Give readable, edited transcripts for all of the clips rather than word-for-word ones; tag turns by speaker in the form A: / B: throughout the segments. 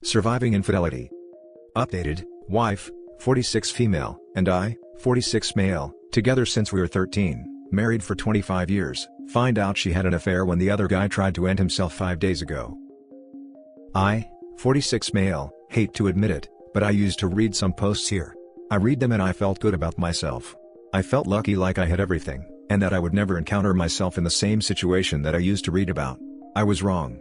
A: Surviving infidelity. Updated, wife, 46 female, and I, 46 male, together since we were 13, married for 25 years, find out she had an affair when the other guy tried to end himself 5 days ago. I, 46 male, hate to admit it, but I used to read some posts here. I read them and I felt good about myself. I felt lucky, like I had everything, and that I would never encounter myself in the same situation that I used to read about. I was wrong.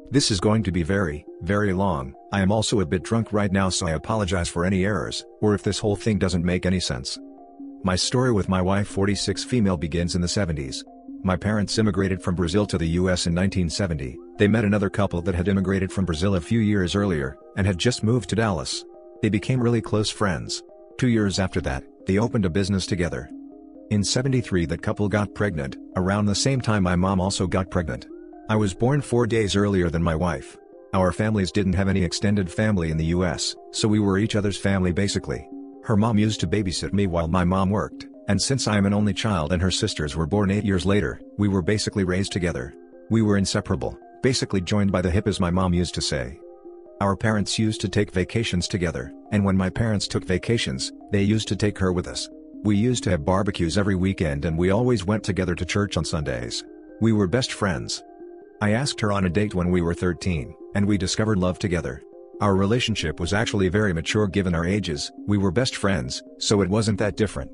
A: This is going to be very, very long. I am also a bit drunk right now, so I apologize for any errors, or if this whole thing doesn't make any sense. My story with my wife, 46 female, begins in the 70s. My parents immigrated from Brazil to the US in 1970. They met another couple that had immigrated from Brazil a few years earlier, and had just moved to Dallas. They became really close friends. 2 years after that, they opened a business together. In 73 that couple got pregnant. Around the same time my mom also got pregnant. I was born 4 days earlier than my wife. Our families didn't have any extended family in the US, so we were each other's family basically. Her mom used to babysit me while my mom worked, and since I am an only child and her sisters were born 8 years later, we were basically raised together. We were inseparable, basically joined by the hip, as my mom used to say. Our parents used to take vacations together, and when my parents took vacations, they used to take her with us. We used to have barbecues every weekend, and we always went together to church on Sundays. We were best friends. I asked her on a date when we were 13, and we discovered love together. Our relationship was actually very mature given our ages. We were best friends, so it wasn't that different.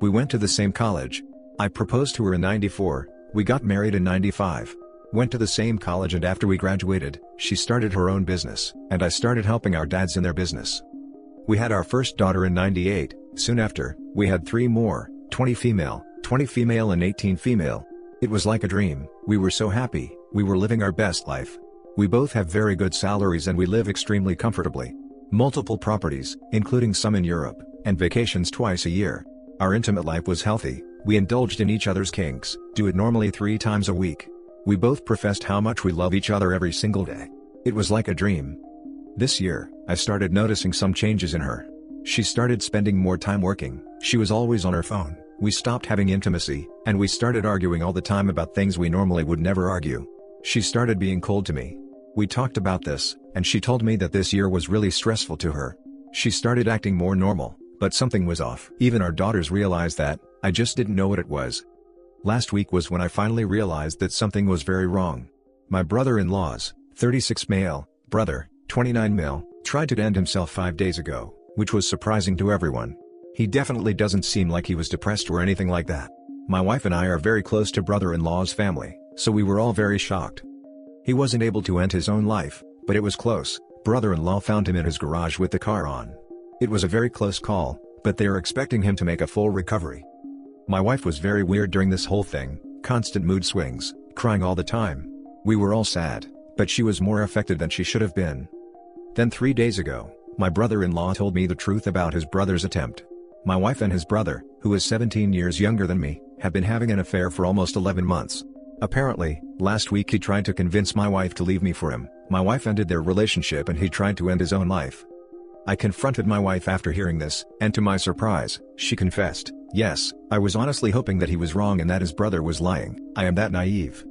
A: We went to the same college. I proposed to her in 94, we got married in 95. Went to the same college, and after we graduated, she started her own business, and I started helping our dads in their business. We had our first daughter in 98, soon after, we had 3 more, 20 female and 18 female. It was like a dream. We were so happy, we were living our best life. We both have very good salaries and we live extremely comfortably. Multiple properties, including some in Europe, and vacations twice a year. Our intimate life was healthy, we indulged in each other's kinks, do it normally 3 times a week. We both professed how much we love each other every single day. It was like a dream. This year, I started noticing some changes in her. She started spending more time working, she was always on her phone, we stopped having intimacy, and we started arguing all the time about things we normally would never argue. She started being cold to me. We talked about this, and she told me that this year was really stressful to her. She started acting more normal, but something was off. Even our daughters realized that, I just didn't know what it was. Last week was when I finally realized that something was very wrong. My brother-in-law's, 36 male, brother, 29 male, tried to end himself 5 days ago, which was surprising to everyone. He definitely doesn't seem like he was depressed or anything like that. My wife and I are very close to brother-in-law's family, so we were all very shocked. He wasn't able to end his own life, but it was close. Brother-in-law found him in his garage with the car on. It was a very close call, but they are expecting him to make a full recovery. My wife was very weird during this whole thing, constant mood swings, crying all the time. We were all sad, but she was more affected than she should have been. Then 3 days ago, my brother-in-law told me the truth about his brother's attempt. My wife and his brother, who is 17 years younger than me, have been having an affair for almost 11 months. Apparently, last week he tried to convince my wife to leave me for him. My wife ended their relationship and he tried to end his own life. I confronted my wife after hearing this, and to my surprise, she confessed, "Yes, I was honestly hoping that he was wrong and that his brother was lying. I am that naive."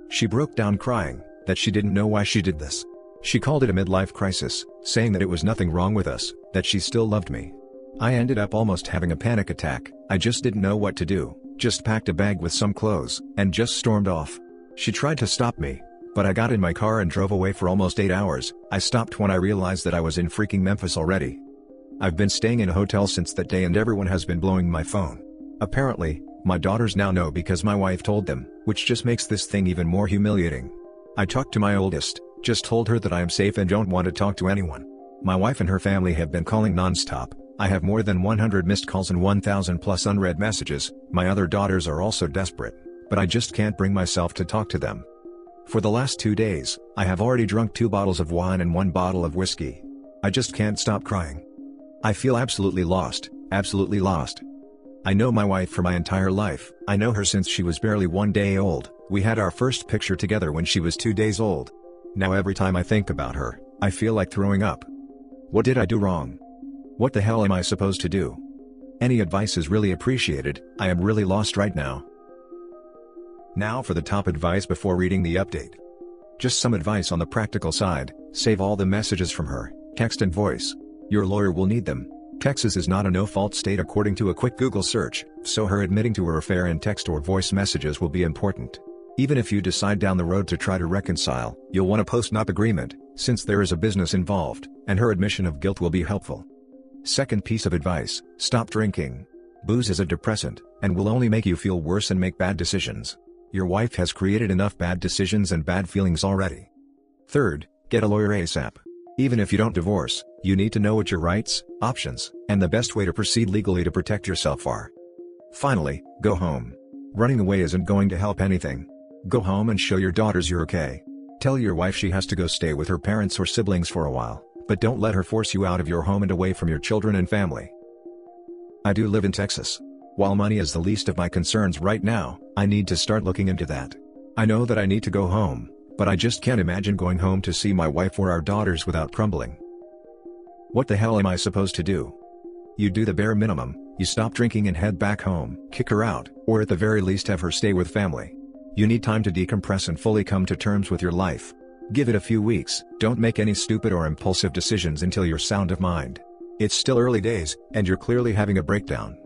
A: She broke down crying, that she didn't know why she did this. She called it a midlife crisis, saying that it was nothing wrong with us, that she still loved me. I ended up almost having a panic attack. I just didn't know what to do, just packed a bag with some clothes, and just stormed off. She tried to stop me, but I got in my car and drove away for almost 8 hours. I stopped when I realized that I was in freaking Memphis already. I've been staying in a hotel since that day and everyone has been blowing my phone. Apparently, my daughters now know because my wife told them, which just makes this thing even more humiliating. I talked to my oldest, just told her that I am safe and don't want to talk to anyone. My wife and her family have been calling non-stop. I have more than 100 missed calls and 1,000 plus unread messages. My other daughters are also desperate, but I just can't bring myself to talk to them. For the last 2 days, I have already drunk 2 bottles of wine and 1 bottle of whiskey. I just can't stop crying. I feel absolutely lost, absolutely lost. I know my wife for my entire life. I know her since she was barely 1 day old. We had our first picture together when she was 2 days old. Now every time I think about her, I feel like throwing up. What did I do wrong? What the hell am I supposed to do? Any advice is really appreciated. I am really lost right now. Now for the top advice before reading the update. Just some advice on the practical side: save all the messages from her, text and voice. Your lawyer will need them. Texas is not a no-fault state according to a quick Google search, so her admitting to her affair in text or voice messages will be important. Even if you decide down the road to try to reconcile, you'll want a post-nup agreement, since there is a business involved, and her admission of guilt will be helpful. Second piece of advice: stop drinking. Booze is a depressant, and will only make you feel worse and make bad decisions. Your wife has created enough bad decisions and bad feelings already. Third, get a lawyer ASAP. Even if you don't divorce, you need to know what your rights, options, and the best way to proceed legally to protect yourself are. Finally, go home. Running away isn't going to help anything. Go home and show your daughters you're okay. Tell your wife she has to go stay with her parents or siblings for a while, but don't let her force you out of your home and away from your children and family. I do live in Texas. While money is the least of my concerns right now, I need to start looking into that. I know that I need to go home, but I just can't imagine going home to see my wife or our daughters without crumbling. What the hell am I supposed to do? You do the bare minimum: you stop drinking and head back home, kick her out, or at the very least have her stay with family. You need time to decompress and fully come to terms with your life. Give it a few weeks. Don't make any stupid or impulsive decisions until you're sound of mind. It's still early days, and you're clearly having a breakdown.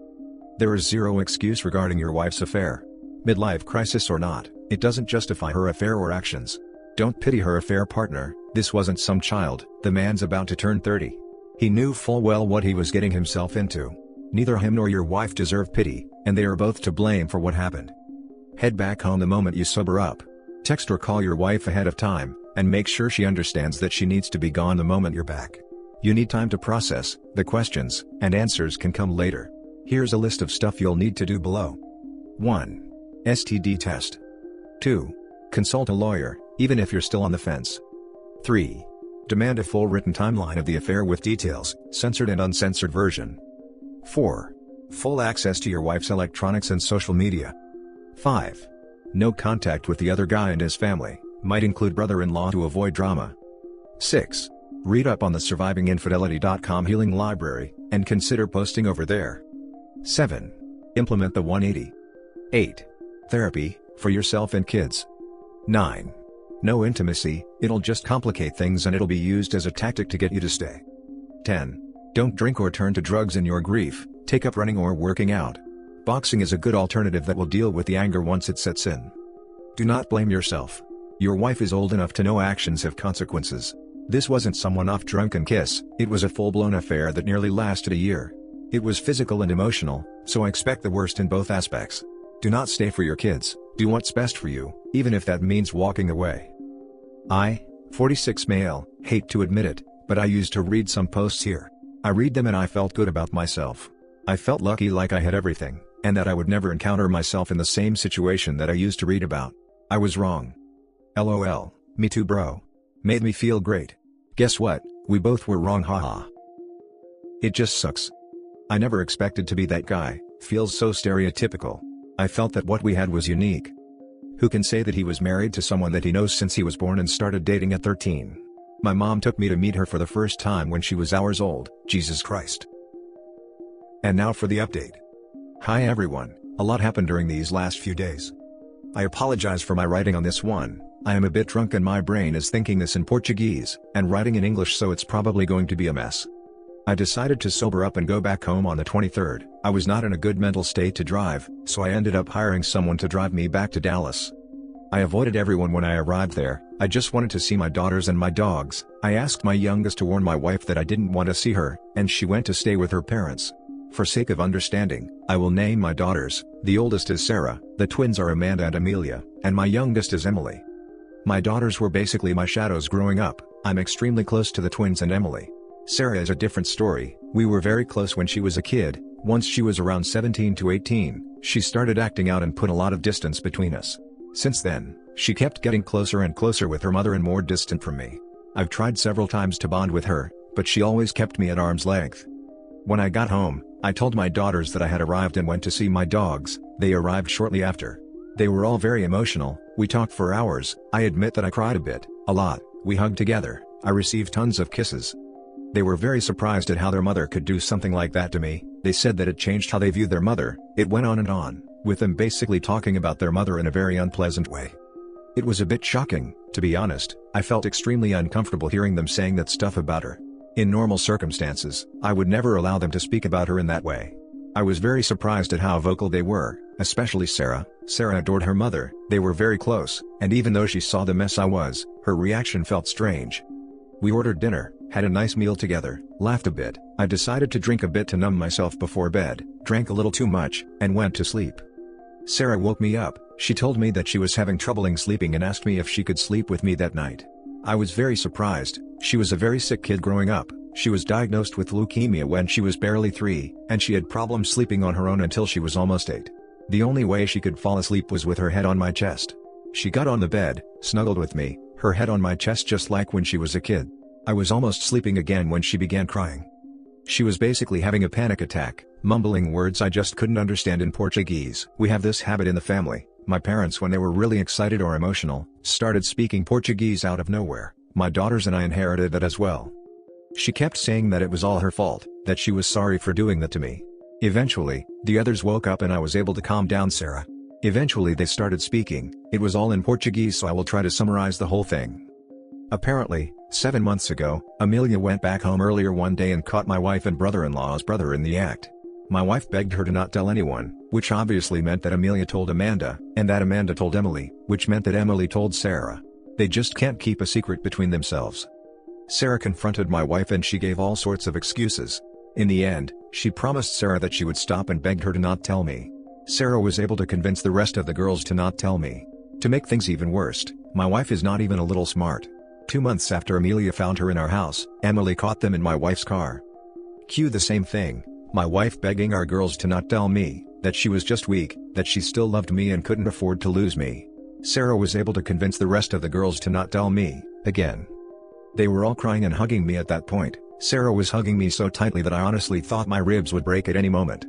A: There is zero excuse regarding your wife's affair. Midlife crisis or not, it doesn't justify her affair or actions. Don't pity her affair partner. This wasn't some child. The man's about to turn 30. He knew full well what he was getting himself into. Neither him nor your wife deserve pity, and they are both to blame for what happened. Head back home the moment you sober up. Text or call your wife ahead of time, and make sure she understands that she needs to be gone the moment you're back. You need time to process. The questions and answers can come later. Here's a list of stuff you'll need to do below. 1. STD test. 2. Consult a lawyer, even if you're still on the fence. 3. Demand a full written timeline of the affair with details, censored and uncensored version. 4. Full access to your wife's electronics and social media. 5. No contact with the other guy and his family, might include brother-in-law to avoid drama. 6. Read up on the survivinginfidelity.com healing library, and consider posting over there. 7. Implement the 180. 8. Therapy, for yourself and kids. 9. No intimacy, it'll just complicate things and it'll be used as a tactic to get you to stay. 10. Don't drink or turn to drugs in your grief, take up running or working out. Boxing is a good alternative that will deal with the anger once it sets in. Do not blame yourself. Your wife is old enough to know actions have consequences. This wasn't some one-off drunken kiss, it was a full-blown affair that nearly lasted a year. It was physical and emotional, so expect the worst in both aspects. Do not stay for your kids, do what's best for you, even if that means walking away. I, 46 male, hate to admit it, but I used to read some posts here. I read them and I felt good about myself. I felt lucky, like I had everything, and that I would never encounter myself in the same situation that I used to read about. I was wrong. LOL, me too bro. Made me feel great. Guess what, we both were wrong, haha. It just sucks. I never expected to be that guy, feels so stereotypical. I felt that what we had was unique. Who can say that he was married to someone that he knows since he was born and started dating at 13? My mom took me to meet her for the first time when she was hours old, Jesus Christ. And now for the update. Hi everyone, a lot happened during these last few days. I apologize for my writing on this one. I am a bit drunk and my brain is thinking this in Portuguese, and writing in English, so it's probably going to be a mess. I decided to sober up and go back home on the 23rd. I was not in a good mental state to drive, so I ended up hiring someone to drive me back to Dallas. I avoided everyone when I arrived there. I just wanted to see my daughters and my dogs. I asked my youngest to warn my wife that I didn't want to see her, and she went to stay with her parents. For sake of understanding, I will name my daughters. The oldest is Sarah, the twins are Amanda and Amelia, and my youngest is Emily. My daughters were basically my shadows growing up. I'm extremely close to the twins and Emily. Sarah is a different story. We were very close when she was a kid. Once she was around 17 to 18, she started acting out and put a lot of distance between us. Since then, she kept getting closer and closer with her mother and more distant from me. I've tried several times to bond with her, but she always kept me at arm's length. When I got home, I told my daughters that I had arrived and went to see my dogs. They arrived shortly after. They were all very emotional. We talked for hours. I admit that I cried a bit, a lot. We hugged together. I received tons of kisses. They were very surprised at how their mother could do something like that to me. They said that it changed how they viewed their mother. It went on and on, with them basically talking about their mother in a very unpleasant way. It was a bit shocking, to be honest. I felt extremely uncomfortable hearing them saying that stuff about her. In normal circumstances, I would never allow them to speak about her in that way. I was very surprised at how vocal they were, especially Sarah. Sarah adored her mother, they were very close, and even though she saw the mess I was, her reaction felt strange. We ordered dinner, had a nice meal together, laughed a bit. I decided to drink a bit to numb myself before bed, drank a little too much, and went to sleep. Sarah woke me up. She told me that she was having trouble sleeping and asked me if she could sleep with me that night. I was very surprised. She was a very sick kid growing up. She was diagnosed with leukemia when she was barely 3, and she had problems sleeping on her own until she was almost 8. The only way she could fall asleep was with her head on my chest. She got on the bed, snuggled with me, her head on my chest just like when she was a kid. I was almost sleeping again when she began crying. She was basically having a panic attack, mumbling words I just couldn't understand in Portuguese. We have this habit in the family. My parents, when they were really excited or emotional, started speaking Portuguese out of nowhere. My daughters and I inherited that as well. She kept saying that it was all her fault, that she was sorry for doing that to me. Eventually, the others woke up and I was able to calm down Sarah. Eventually they started speaking. It was all in Portuguese, so I will try to summarize the whole thing. Apparently, 7 months ago, Amelia went back home earlier one day and caught my wife and brother-in-law's brother in the act. My wife begged her to not tell anyone, which obviously meant that Amelia told Amanda, and that Amanda told Emily, which meant that Emily told Sarah. They just can't keep a secret between themselves. Sarah confronted my wife and she gave all sorts of excuses. In the end, she promised Sarah that she would stop and begged her to not tell me. Sarah was able to convince the rest of the girls to not tell me. To make things even worse, my wife is not even a little smart. 2 months after Amelia found her in our house, Emily caught them in my wife's car. Cue the same thing. My wife begging our girls to not tell me, that she was just weak, that she still loved me and couldn't afford to lose me. Sarah was able to convince the rest of the girls to not tell me, again. They were all crying and hugging me at that point. Sarah was hugging me so tightly that I honestly thought my ribs would break at any moment.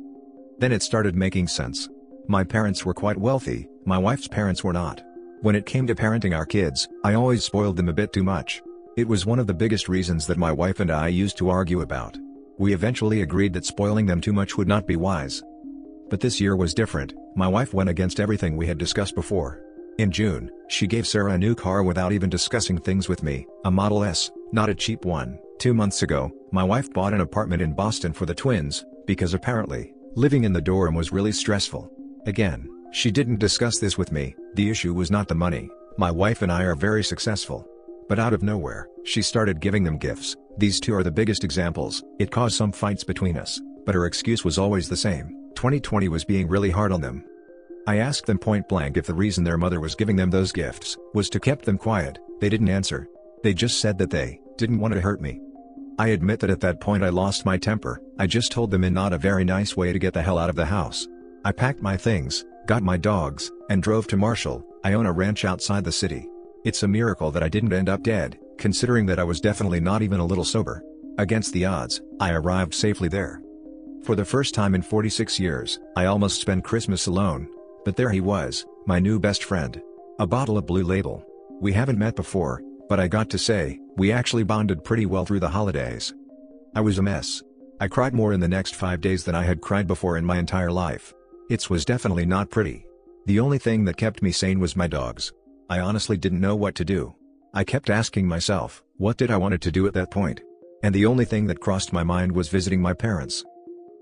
A: Then it started making sense. My parents were quite wealthy, my wife's parents were not. When it came to parenting our kids, I always spoiled them a bit too much. It was one of the biggest reasons that my wife and I used to argue about. We eventually agreed that spoiling them too much would not be wise. But this year was different. My wife went against everything we had discussed before. In June, she gave Sarah a new car without even discussing things with me, a Model S, not a cheap one. 2 months ago, my wife bought an apartment in Boston for the twins, because apparently, living in the dorm was really stressful. Again, she didn't discuss this with me. The issue was not the money. My wife and I are very successful. But out of nowhere, she started giving them gifts. These two are the biggest examples. It caused some fights between us, but her excuse was always the same. 2020 was being really hard on them. I asked them point blank if the reason their mother was giving them those gifts was to keep them quiet. They didn't answer. They just said that they didn't want to hurt me. I admit that at that point I lost my temper. I just told them in not a very nice way to get the hell out of the house. I packed my things, got my dogs, and drove to Marshall. I own a ranch outside the city. It's a miracle that I didn't end up dead, considering that I was definitely not even a little sober. Against the odds, I arrived safely there. For the first time in 46 years, I almost spent Christmas alone. But there he was, my new best friend. A bottle of Blue Label. We haven't met before, but I got to say, we actually bonded pretty well through the holidays. I was a mess. I cried more in the next 5 days than I had cried before in my entire life. It was definitely not pretty. The only thing that kept me sane was my dogs. I honestly didn't know what to do. I kept asking myself, what did I want to do at that point? And the only thing that crossed my mind was visiting my parents.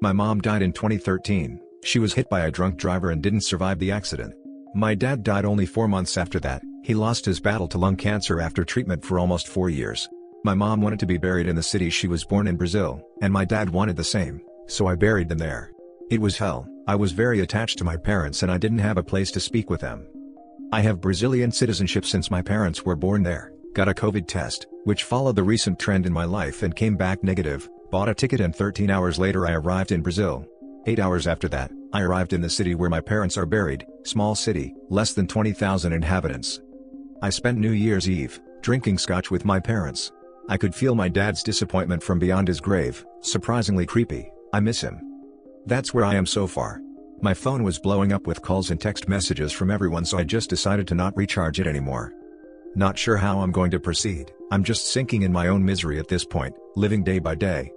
A: My mom died in 2013, she was hit by a drunk driver and didn't survive the accident. My dad died only 4 months after that. He lost his battle to lung cancer after treatment for almost 4 years. My mom wanted to be buried in the city she was born in, Brazil, and my dad wanted the same, so I buried them there. It was hell. I was very attached to my parents and I didn't have a place to speak with them. I have Brazilian citizenship since my parents were born there, got a COVID test, which followed the recent trend in my life and came back negative, bought a ticket and 13 hours later I arrived in Brazil. 8 hours after that, I arrived in the city where my parents are buried, small city, less than 20,000 inhabitants. I spent New Year's Eve, drinking scotch with my parents. I could feel my dad's disappointment from beyond his grave, surprisingly creepy. I miss him. That's where I am so far. My phone was blowing up with calls and text messages from everyone, so I just decided to not recharge it anymore. Not sure how I'm going to proceed. I'm just sinking in my own misery at this point, living day by day.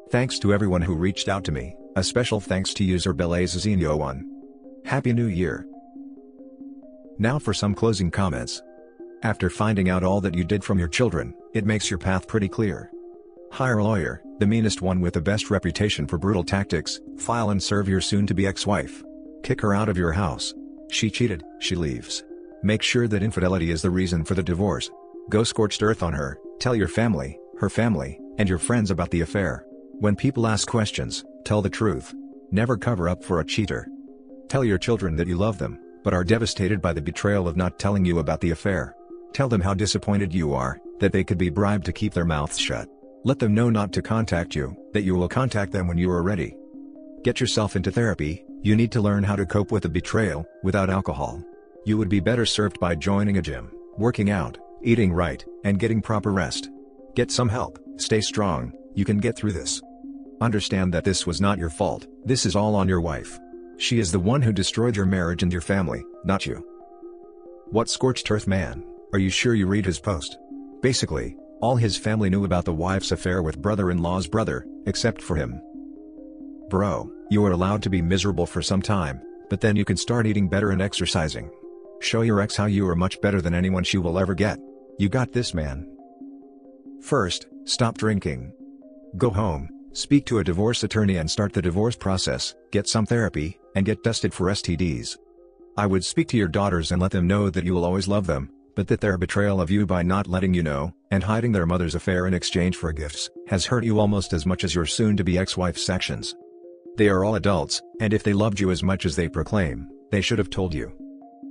A: Thanks to everyone who reached out to me, a special thanks to user Belazezinho1. Happy New Year. Now for some closing comments. After finding out all that you did from your children, it makes your path pretty clear. Hire a lawyer, the meanest one with the best reputation for brutal tactics, file and serve your soon-to-be ex-wife. Kick her out of your house. She cheated, she leaves. Make sure that infidelity is the reason for the divorce. Go scorched earth on her, tell your family, her family, and your friends about the affair. When people ask questions, tell the truth. Never cover up for a cheater. Tell your children that you love them, but are devastated by the betrayal of not telling you about the affair. Tell them how disappointed you are, that they could be bribed to keep their mouths shut. Let them know not to contact you, that you will contact them when you are ready. Get yourself into therapy. You need to learn how to cope with the betrayal, without alcohol. You would be better served by joining a gym, working out, eating right, and getting proper rest. Get some help, stay strong, you can get through this. Understand that this was not your fault, this is all on your wife. She is the one who destroyed your marriage and your family, not you. What scorched earth man? Are you sure you read his post? Basically, all his family knew about the wife's affair with brother-in-law's brother, except for him. Bro, you are allowed to be miserable for some time, but then you can start eating better and exercising. Show your ex how you are much better than anyone she will ever get. You got this, man. First, stop drinking. Go home, speak to a divorce attorney and start the divorce process, get some therapy, and get tested for STDs. I would speak to your daughters and let them know that you will always love them, but that their betrayal of you by not letting you know, and hiding their mother's affair in exchange for gifts, has hurt you almost as much as your soon-to-be ex-wife's actions. They are all adults, and if they loved you as much as they proclaim, they should have told you.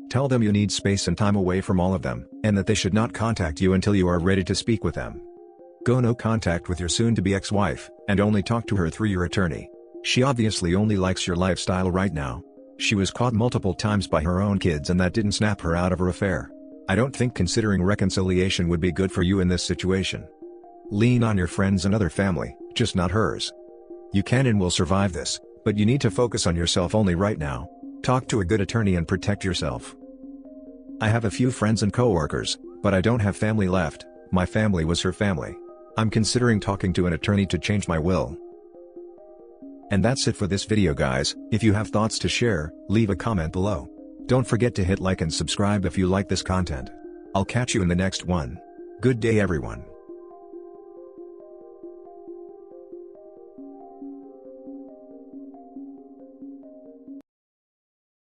A: Tell them you need space and time away from all of them, and that they should not contact you until you are ready to speak with them. Go no contact with your soon-to-be ex-wife, and only talk to her through your attorney. She obviously only likes your lifestyle right now. She was caught multiple times by her own kids and that didn't snap her out of her affair. I don't think considering reconciliation would be good for you in this situation. Lean on your friends and other family, just not hers. You can and will survive this, but you need to focus on yourself only right now. Talk to a good attorney and protect yourself. I have a few friends and coworkers, but I don't have family left. My family was her family. I'm considering talking to an attorney to change my will. And that's it for this video, guys. If you have thoughts to share, leave a comment below. Don't forget to hit like and subscribe if you like this content. I'll catch you in the next one. Good day, everyone.